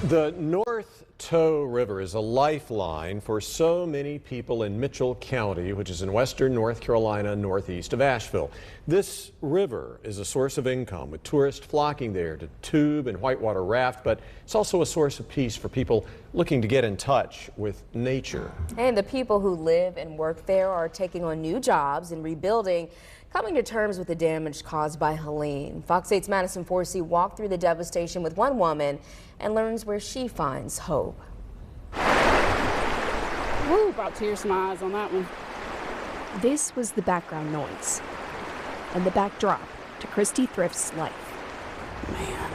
The North Toe River is a lifeline for so many people in Mitchell County, which is in western North Carolina, northeast of Asheville. This river is a source of income, with tourists flocking there to tube and whitewater raft, but it's also a source of peace for people looking to get in touch with nature. And the people who live and work there are taking on new jobs and rebuilding, coming to terms with the damage caused by Helene. Fox 8's Madison Forsey walked through the devastation with one woman and learns where she finds hope. Woo, brought tears to my eyes on that one. This was the background noise and the backdrop to Christy Thrift's life. Man,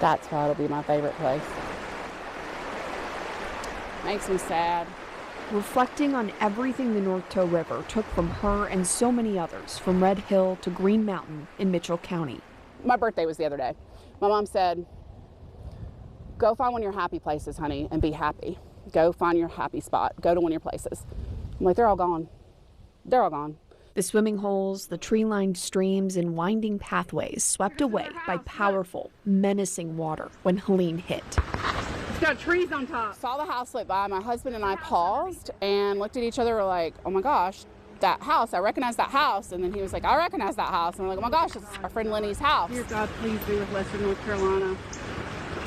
that's why it'll be my favorite place. Makes me sad. Reflecting on everything the North Toe River took from her and so many others, from Red Hill to Green Mountain in Mitchell County. My birthday was the other day. My mom said, go find one of your happy places, honey, and be happy. Go find your happy spot. Go to one of your places. I'm like, they're all gone. They're all gone. The swimming holes, the tree-lined streams, and winding pathways swept away by powerful, menacing water when Helene hit. It's got trees on top. Saw the house lit by. My husband and I paused and looked at each other. We're like, oh my gosh, that house. I recognize that house. And then he was like, I recognize that house. And we're like, oh my gosh, it's our friend Lenny's house. Dear God, please be with Western North Carolina.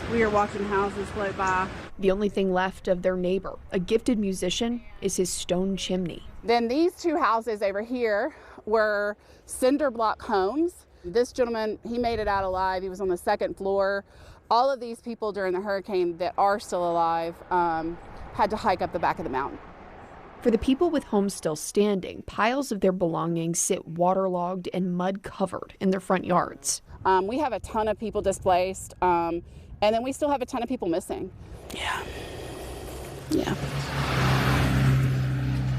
We are watching houses float by. The only thing left of their neighbor, a gifted musician, is his stone chimney. Then these two houses over here were cinder block homes. This gentleman, he made it out alive. He was on the second floor. All of these people during the hurricane that are still alive had to hike up the back of the mountain. For the people with homes still standing, piles of their belongings sit waterlogged and mud-covered in their front yards. We have a ton of people displaced, and then we still have a ton of people missing. Yeah.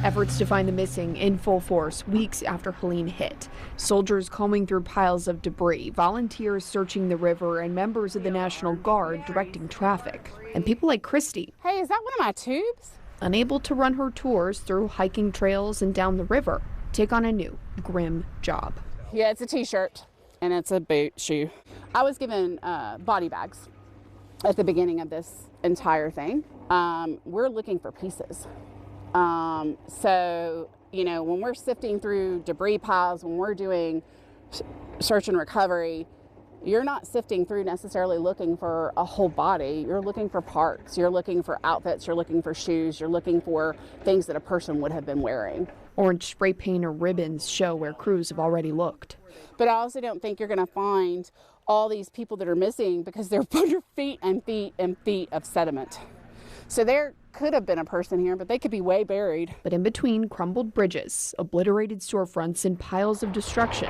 Efforts to find the missing in full force weeks after Helene hit. Soldiers combing through piles of debris, volunteers searching the river, and members of the National Guard directing traffic. And people like Christy. Hey, is that one of my tubes? Unable to run her tours through hiking trails and down the river, take on a new, grim job. Yeah, it's a t-shirt and it's a boot shoe. I was given body bags at the beginning of this entire thing. We're looking for pieces. So, you know, when we're sifting through debris piles, when we're doing search and recovery, you're not sifting through necessarily looking for a whole body. You're looking for parts. You're looking for outfits. You're looking for shoes. You're looking for things that a person would have been wearing. Orange spray paint or ribbons show where crews have already looked. But I also don't think you're going to find all these people that are missing because they're under feet and feet and feet of sediment. So there could have been a person here, but they could be way buried. But in between crumbled bridges, obliterated storefronts, and piles of destruction,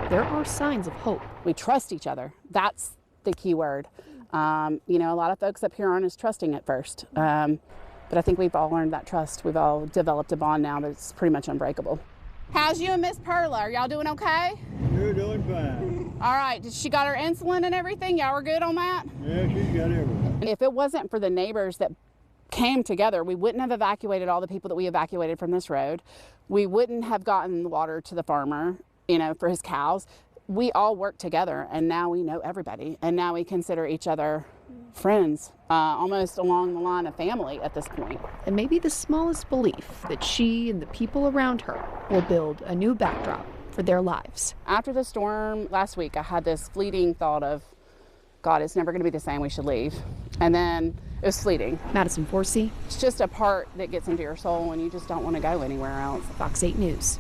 there are signs of hope. We trust each other. That's the key word. You know, a lot of folks up here aren't as trusting at first. But I think we've all learned that trust. We've all developed a bond now that's pretty much unbreakable. How's you and Miss Perla? Are y'all doing okay? We're doing fine. All right, did she got her insulin and everything? Y'all were good on that? Yeah, she's got everything. If it wasn't for the neighbors that came together, we wouldn't have evacuated all the people that we evacuated from this road. We wouldn't have gotten water to the farmer, you know, for his cows. We all worked together, and now we know everybody, and now we consider each other friends, almost along the line of family at this point. And maybe the smallest belief that she and the people around her will build a new backdrop for their lives. After the storm last week, I had this fleeting thought of, God, it's never going to be the same, we should leave. And then it was fleeting. Madison Forsey. It's just a part that gets into your soul and you just don't want to go anywhere else. Fox 8 News.